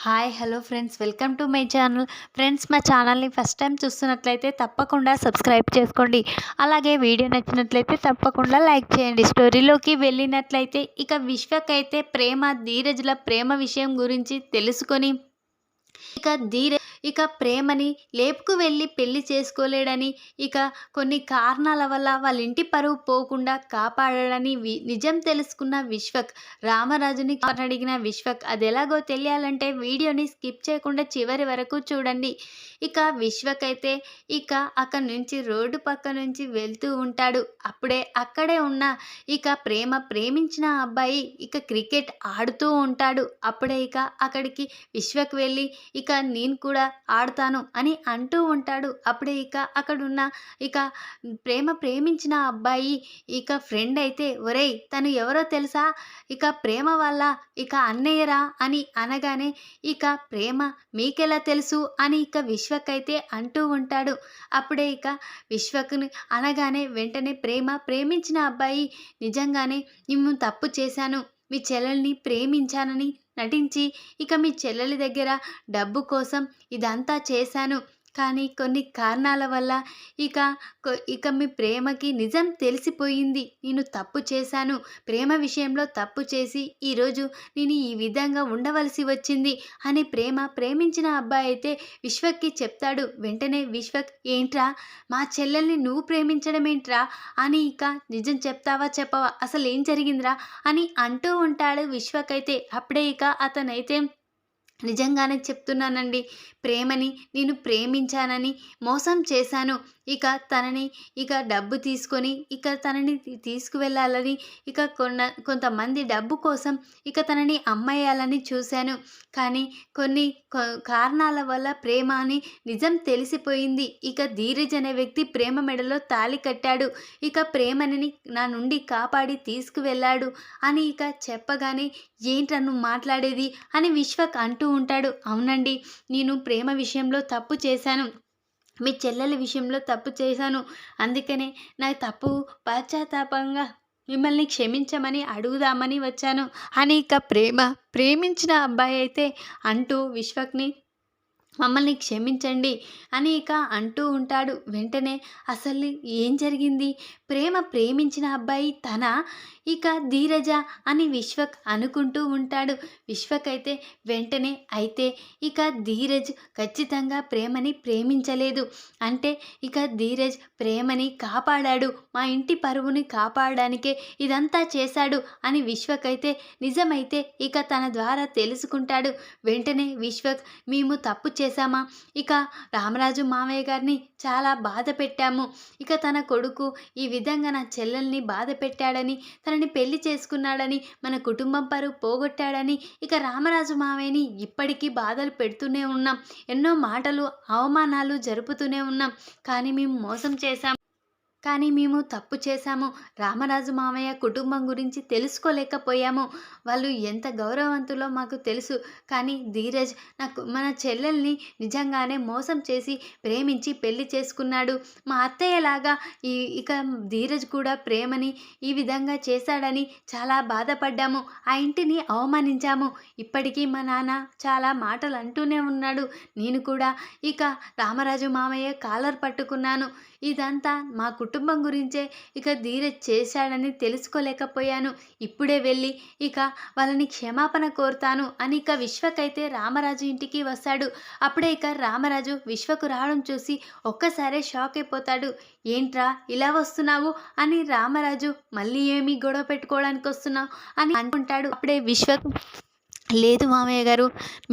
Hi hello friends, welcome to my channel. Friends, మా ఛానల్ని first time చూస్తున్నట్లయితే తప్పకుండా సబ్స్క్రైబ్ చేసుకోండి. అలాగే వీడియో నచ్చినట్లయితే తప్పకుండా లైక్ చేయండి. స్టోరీలోకి వెళ్ళినట్లయితే ఇక విశ్వకైతే ధీరజ్ల ప్రేమ విషయం గురించి తెలుసుకొని ఇక ప్రేమని లేపుకు వెళ్ళి పెళ్లి చేసుకోలేడని, ఇక కొన్ని కారణాల వల్ల వాళ్ళ ఇంటి పరువు పోకుండా కాపాడాడని నిజం తెలుసుకున్న విశ్వక్ రామరాజుని అడిగిన విశ్వక్ అది ఎలాగో తెలియాలంటే వీడియోని స్కిప్ చేయకుండా చివరి వరకు చూడండి. ఇక విశ్వక్ అయితే అక్కడి నుంచి రోడ్డు పక్క నుంచి వెళ్తూ ఉంటాడు. అక్కడే ఉన్న ప్రేమించిన అబ్బాయి క్రికెట్ ఆడుతూ ఉంటాడు. అప్పుడే అక్కడికి విశ్వక్ వెళ్ళి నేను కూడా ఆడతాను అని అంటూ ఉంటాడు. అప్పుడే అక్కడున్న ప్రేమించిన అబ్బాయి ఫ్రెండ్ అయితే, ఒరేయ్ తను ఎవరో తెలుసా, ప్రేమ వల్ల అన్నయ్యరా అని అనగానే ప్రేమ మీకెలా తెలుసు అని విశ్వక్ అయితే అంటూ ఉంటాడు. అప్పుడే విశ్వక్ని అనగానే వెంటనే ప్రేమించిన అబ్బాయి, నిజంగానే నేను తప్పు చేశాను, మీ చెల్లెల్ని ప్రేమించానని నటించి మీ చెల్లెలి దగ్గర డబ్బు కోసం ఇదంతా చేశాను. కానీ కొన్ని కారణాల వల్ల మీ ప్రేమకి నిజం తెలిసిపోయింది. నేను తప్పు చేశాను, ప్రేమ విషయంలో తప్పు చేసి ఈరోజు నేను ఈ విధంగా ఉండవలసి వచ్చింది అని ప్రేమించిన అబ్బాయి అయితే విశ్వక్కి చెప్తాడు. వెంటనే విశ్వక్, ఏంట్రా మా చెల్లెల్ని నువ్వు ప్రేమించడం ఏంట్రా అని నిజం చెప్తావా చెప్పవా, అసలు ఏం జరిగిందిరా అని అంటూ ఉంటాడు విశ్వక్ అయితే. అప్పుడే అతనైతే, నిజంగానే చెప్తున్నానండి, ప్రేమని నేను ప్రేమించానని మోసం చేశాను. తనని డబ్బు తీసుకొని తనని తీసుకువెళ్ళాలని కొంతమంది డబ్బు కోసం తనని అమ్మేయాలని చూశాను. కానీ కొన్ని కారణాల వల్ల ప్రేమ అని నిజం తెలిసిపోయింది. ధీరజ్ అనే వ్యక్తి ప్రేమ మెడలో తాళి కట్టాడు. ప్రేమని నా నుండి కాపాడి తీసుకువెళ్ళాడు అని చెప్పగానే, ఏంట్రా నువ్వు మాట్లాడేది అని విశ్వక్ అంటూ ఉంటాడు. అవునండి, నేను ప్రేమ విషయంలో తప్పు చేశాను, మీ చెల్లెల విషయంలో తప్పు చేశాను, అందుకనే నా తప్పు పశ్చాత్తాపంగా మిమ్మల్ని క్షమించమని అడుగుదామని వచ్చాను అని ప్రేమించిన అబ్బాయి అయితే అంటూ విశ్వక్ని, మమ్మల్ని క్షమించండి అని అంటూ ఉంటాడు. వెంటనే అసలు ఏం జరిగింది, ప్రేమించిన అబ్బాయి తన ధీరజ అని విశ్వక్ అనుకుంటూ ఉంటాడు. విశ్వక్ అయితే వెంటనే, అయితే ధీరజ్ ఖచ్చితంగా ప్రేమని ప్రేమించలేదు అంటే ధీరజ్ ప్రేమని కాపాడాడు, మా ఇంటి పరువుని కాపాడడానికే ఇదంతా చేశాడు అని విశ్వక్ అయితే నిజమైతే తన ద్వారా తెలుసుకుంటాడు. వెంటనే విశ్వక్, మేము తప్పు చేశామా, రామరాజు మామయ్య గారిని చాలా బాధ పెట్టాము, తన కొడుకు ఈ విధంగా నా చెల్లెల్ని బాధ పెట్టాడని, తనని పెళ్లి చేసుకున్నాడని, మన కుటుంబం పరువు పోగొట్టాడని రామరాజు మామయ్యని ఇప్పటికీ బాధలు పెడుతూనే ఉన్నాం, ఎన్నో మాటలు అవమానాలు జరుపుతూనే ఉన్నాం. కానీ మేము తప్పు చేశాము, రామరాజు మామయ్య కుటుంబం గురించి తెలుసుకోలేకపోయాము, వాళ్ళు ఎంత గౌరవవంతులో మాకు తెలుసు. కానీ ధీరజ్ మన చెల్లెల్ని నిజంగానే మోసం చేసి ప్రేమించి పెళ్లి చేసుకున్నాడు. మా అత్తయ్యలాగా ధీరజ్ కూడా ప్రేమని ఈ విధంగా చేశాడని చాలా బాధపడ్డాము, ఆ ఇంటిని అవమానించాము. ఇప్పటికీ మా నాన్న చాలా మాటలు అంటూనే ఉన్నాడు. నేను కూడా రామరాజు మామయ్య కాలర్ పట్టుకున్నాను. ఇదంతా మా కుటుంబం గురించే ధీరజ్ చేశాడని తెలుసుకోలేకపోయాను. ఇప్పుడే వెళ్ళి వాళ్ళని క్షమాపణ కోరుతాను అని విశ్వక్ అయితే రామరాజు ఇంటికి వస్తాడు. అప్పుడే రామరాజు విశ్వకు రావడం చూసి ఒక్కసారే షాక్ అయిపోతాడు. ఏంట్రా ఇలా వస్తున్నావు అని రామరాజు, మళ్ళీ ఏమీ గొడవ పెట్టుకోవడానికి వస్తున్నావు అని అనుకుంటాడు. అప్పుడే విశ్వక్, లేదు మామయ్య గారు,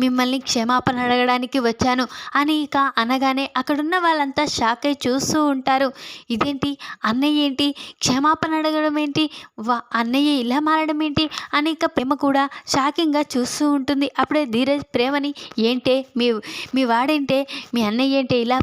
మిమ్మల్ని క్షమాపణ అడగడానికి వచ్చాను అని అనగానే అక్కడున్న వాళ్ళంతా షాక్ అయి చూస్తూ ఉంటారు. ఇదేంటి, అన్నయ్య ఏంటి క్షమాపణ అడగడం ఏంటి, అన్నయ్య ఇలా మారడం ఏంటి అని ప్రేమ కూడా షాకింగ్గా చూస్తూ ఉంటుంది. అప్పుడే ధీరజ్ ప్రేమని, ఏంటే మీ వాడేంటే, మీ అన్నయ్య ఏంటే ఇలా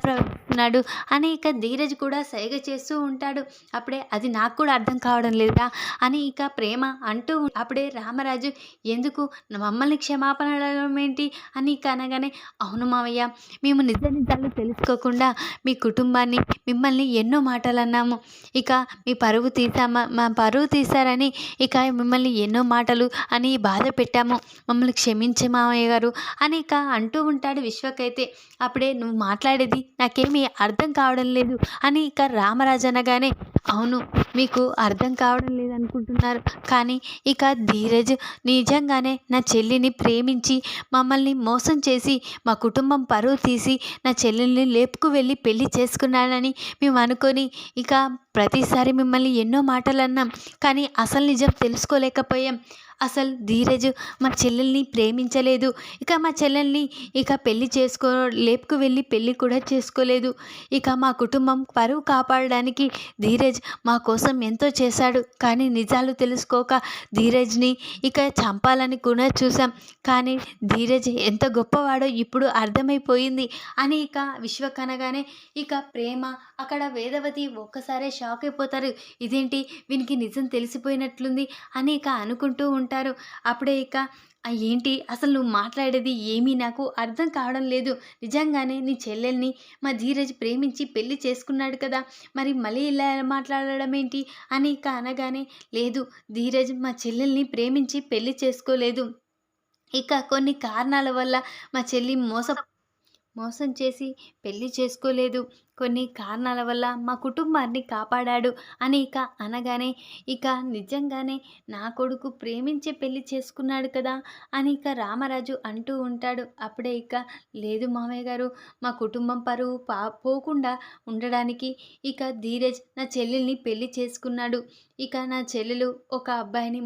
చేస్తున్నాడు అని ఇక ధీరజ్ కూడా సైగ చేస్తూ ఉంటాడు. అప్పుడే అది నాకు కూడా అర్థం కావడం లేదురా అని ఇక ప్రేమ అంటూ అప్పుడే రామరాజు ఎందుకు మమ్మల్ని క్షమాపణ అడగడం ఏంటి అని ఇక అనగానే అవును మావయ్య, మేము నిజ నిజాలు తెలుసుకోకుండా మీ కుటుంబాన్ని మిమ్మల్ని ఎన్నో మాటలు అన్నాము. ఇక మీ పరువు తీసామా మా పరువు తీశారని ఇక మిమ్మల్ని ఎన్నో మాటలు అని బాధ పెట్టాము. మమ్మల్ని క్షమించే మామయ్య గారు అని ఇక అంటూ ఉంటాడు విశ్వకైతే. అప్పుడే నువ్వు మాట్లాడేది నాకేమీ అర్థం కావడం లేదు అని ఇక రామరాజు అనగానే అవును, మీకు అర్థం కావడం లేదనుకుంటున్నారు, కానీ ఇక ధీరజ్ నిజంగానే నా చెల్లిని ప్రేమించి మమ్మల్ని మోసం చేసి మా కుటుంబం పరువు తీసి నా చెల్లెల్ని లేపుకు వెళ్ళి పెళ్లి చేసుకున్నానని మేము అనుకొని ఇక ప్రతిసారి మిమ్మల్ని ఎన్నో మాటలు అన్నాం, కానీ అసలు నిజం తెలుసుకోలేకపోయాం. అసలు ధీరజ్ మా చెల్లెల్ని ప్రేమించలేదు, ఇక మా చెల్లెల్ని ఇక లేపుకు వెళ్ళి పెళ్ళి కూడా చేసుకోలేదు. ఇక మా కుటుంబం పరువు కాపాడడానికి ధీరజ్ మా కోసం ఎంతో చేశాడు, కానీ నిజాలు తెలుసుకోక ధీరజ్ని ఇక చంపాలని కూడా చూసాం, కానీ ధీరజ్ ఎంత గొప్పవాడో ఇప్పుడు అర్థమైపోయింది అని ఇక విశ్వ కనగానే ఇక ప్రేమ అక్కడ వేదవతి ఒక్కసారే షాక్ అయిపోతారు. ఇదేంటి వీనికి నిజం తెలిసిపోయినట్లుంది అని ఇక అనుకుంటూ ఉంటారు. అప్పుడే ఇక ఏంటి అసలు నువ్వు మాట్లాడేది ఏమీ నాకు అర్థం కావడం లేదు. నిజంగానే నీ చెల్లెల్ని మా ధీరజ్ ప్రేమించి పెళ్లి చేసుకున్నాడు కదా, మరి మళ్ళీ ఇలా మాట్లాడడం ఏంటి అని ఇక అనగానే లేదు, ధీరజ్ మా చెల్లెల్ని ప్రేమించి పెళ్లి చేసుకోలేదు. ఇక కొన్ని కారణాల వల్ల మా చెల్లి మోసం చేసి పెళ్లి చేసుకోలేదు. కొన్ని కారణాల వల్ల మా కుటుంబాన్ని కాపాడాడు అని ఇక అనగానే ఇక నిజంగానే నా కొడుకు ప్రేమించి పెళ్లి చేసుకున్నాడు కదా అని ఇక రామరాజు అంటూ ఉంటాడు. అప్పుడే ఇక లేదు మామయ్య గారు, మా కుటుంబం పరువు పోకుండా ఉండడానికి ఇక ధీరజ్ నా చెల్లెల్ని పెళ్లి చేసుకున్నాడు. ఇక నా చెల్లెలు ఒక అబ్బాయిని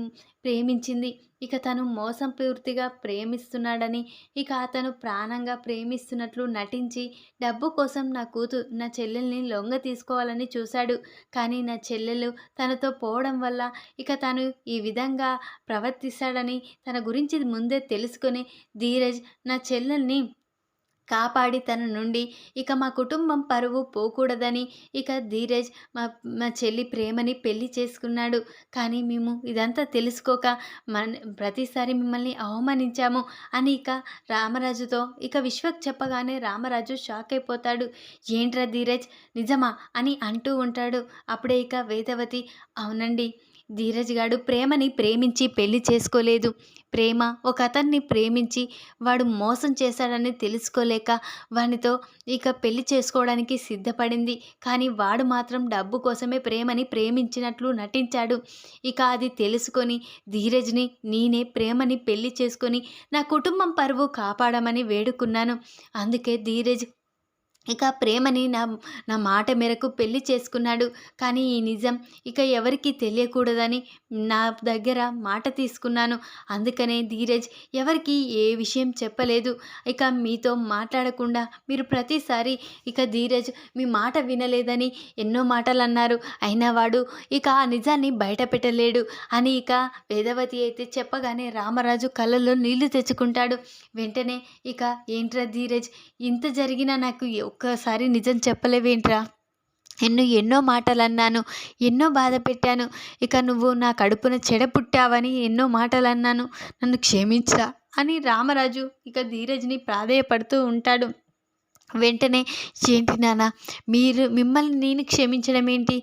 ప్రేమించింది. ఇక తను మోసం పూర్తిగా ప్రేమిస్తున్నాడని ఇక అతను ప్రాణంగా ప్రేమిస్తున్నట్లు నటించి డబ్బు కోసం నా చెల్లెల్ని లొంగ తీసుకోవాలని చూశాడు. కానీ నా చెల్లెలు తనతో పోవడం వల్ల ఇక తను ఈ విధంగా ప్రవర్తిస్తాడని తన గురించి ముందే తెలుసుకొని ధీరజ్ నా చెల్లెల్ని కాపాడి తన నుండి ఇక మా కుటుంబం పరువు పోకూడదని ఇక ధీరజ్ మా చెల్లి ప్రేమని పెళ్లి చేసుకున్నాడు. కానీ మేము ఇదంతా తెలుసుకోక ప్రతిసారి మిమ్మల్ని అవమానించాము అని ఇక రామరాజుతో ఇక విశ్వక్ చెప్పగానే రామరాజు షాక్ అయిపోతాడు. ఏంట్రా ధీరజ్ నిజమా అని అంటూ ఉంటాడు. అప్పుడే ఇక వేదవతి అవునండి, ధీరజ్ గాడు ప్రేమని ప్రేమించి పెళ్లి చేసుకోలేదు. ప్రేమ ఒక అతన్ని ప్రేమించి వాడు మోసం చేశాడని తెలుసుకోలేక వానితో ఇక పెళ్లి చేసుకోవడానికి సిద్ధపడింది. కానీ వాడు మాత్రం డబ్బు కోసమే ప్రేమని ప్రేమించినట్లు నటించాడు. ఇక అది తెలుసుకొని ధీరజ్ని నేనే ప్రేమని పెళ్లి చేసుకొని నా కుటుంబం పరువు కాపాడమని వేడుకున్నాను. అందుకే ధీరజ్ ఇక ప్రేమని నా మాట మేరకు పెళ్లి చేసుకున్నాడు. కానీ ఈ నిజం ఇక ఎవరికీ తెలియకూడదని నా దగ్గర మాట తీసుకున్నాను. అందుకనే ధీరజ్ ఎవరికి ఏ విషయం చెప్పలేదు. ఇక మీతో మాట్లాడకుండా మీరు ప్రతిసారి ఇక ధీరజ్ మీ మాట వినలేదని ఎన్నో మాటలు అన్నారు. అయినా వాడు ఇక ఆ నిజాన్ని బయట పెట్టలేడు అని ఇక వేదవతి అయితే చెప్పగానే రామరాజు కళ్ళల్లో నీళ్లు తెచ్చుకుంటాడు. వెంటనే ఇక ఏంట్రా ధీరజ్, ఇంత జరిగినా నాకు ఒక్కసారి నిజం చెప్పలేవేంట్రా? ఎన్నో మాటలు అన్నాను, ఎన్నో బాధ పెట్టాను. ఇక నువ్వు నా కడుపున చెడపుట్టావని ఎన్నో మాటలు అన్నాను, నన్ను క్షమించరా అని రామరాజు ఇక ధీరజ్ని ప్రాధేయపడుతూ ఉంటాడు. వెంటనే ఏంటి నాన్న, మిమ్మల్ని నేను క్షమించడం ఏంటి?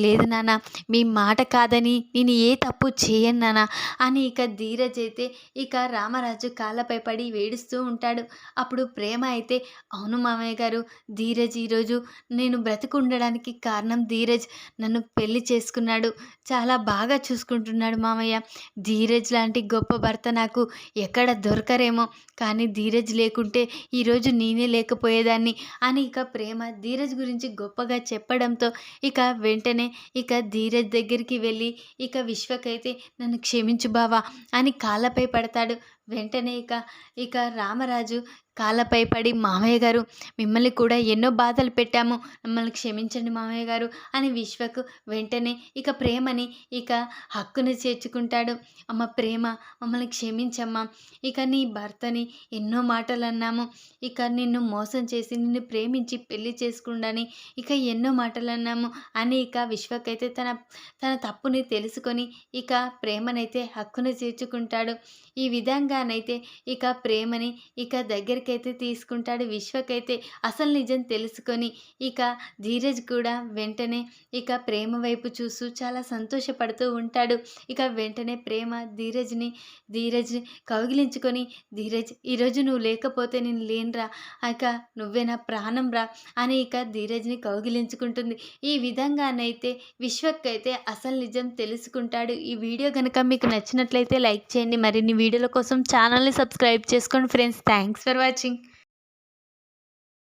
లేదు నాన్న, మీ మాట కాదని నేను ఏ తప్పు చేయను నాన్న అని ఇక ధీరజ్ అయితే ఇక రామరాజు కాళ్ళపై పడి వేడుస్తూ ఉంటాడు. అప్పుడు ప్రేమ అయితే అవును మామయ్య గారు, ధీరజ్ ఈరోజు నేను బ్రతికుండడానికి కారణం ధీరజ్ నన్ను పెళ్లి చేసుకున్నాడు, చాలా బాగా చూసుకుంటున్నాడు మామయ్య. ధీరజ్ లాంటి గొప్ప భర్త నాకు ఎక్కడ దొరకరేమో, కానీ ధీరజ్ లేకుంటే ఈరోజు నేనే లేకపోయేదాన్ని అని ఇక ప్రేమ ధీరజ్ గురించి గొప్పగా చెప్పడంతో ఇక వెంటనే ఇక ధీరజ్ దగ్గరికి వెళ్ళి ఇక విశ్వకైతే నన్ను క్షమించు బావా అని కాళ్ళపై పడతాడు. వెంటనే ఇక రామరాజు కాళ్ళపై పడి, "మామయ్య గారు, మిమ్మల్ని కూడా ఎన్నో బాధలు పెట్టాము. మమ్మల్ని క్షమించండి మామయ్య గారు" అని విశ్వకు వెంటనే ప్రేమని ఇక హక్కున చేర్చుకుంటాడు. "అమ్మ ప్రేమ, మమ్మల్ని క్షమించమ్మా. నీ భర్తని ఎన్నో మాటలన్నాము. నిన్ను మోసం చేసి, నిన్ను ప్రేమించి పెళ్లి చేసుకుండని ఎన్నో మాటలన్నాము" అని విశ్వకైతే తన తన తప్పుని తెలుసుకొని ప్రేమనైతే హక్కున చేర్చుకుంటాడు. ఈ విధంగానైతే ప్రేమని దగ్గరికైతే తీసుకుంటాడు. విశ్వకైతే అసలు నిజం తెలుసుకొని ఇక ధీరజ్ కూడా వెంటనే ప్రేమ వైపు చూస్తూ చాలా సంతోషపడుతూ ఉంటాడు. వెంటనే ప్రేమ ధీరజ్‌ని కౌగిలించుకొని, "ధీరజ్, ఈరోజు నువ్వు లేకపోతే నేను లేనురా. నువ్వే నా ప్రాణం రా" అని ధీరజ్‌ని కౌగిలించుకుంటుంది. ఈ విధంగానైతే విశ్వకైతే అసలు నిజం తెలుసుకుంటాడు. ఈ వీడియో గనుక మీకు నచ్చినట్లయితే లైక్ చేయండి. మరిన్ని వీడియోల కోసం ఛానల్‌ని సబ్స్క్రైబ్ చేసుకోండి ఫ్రెండ్స్. Thanks for watching.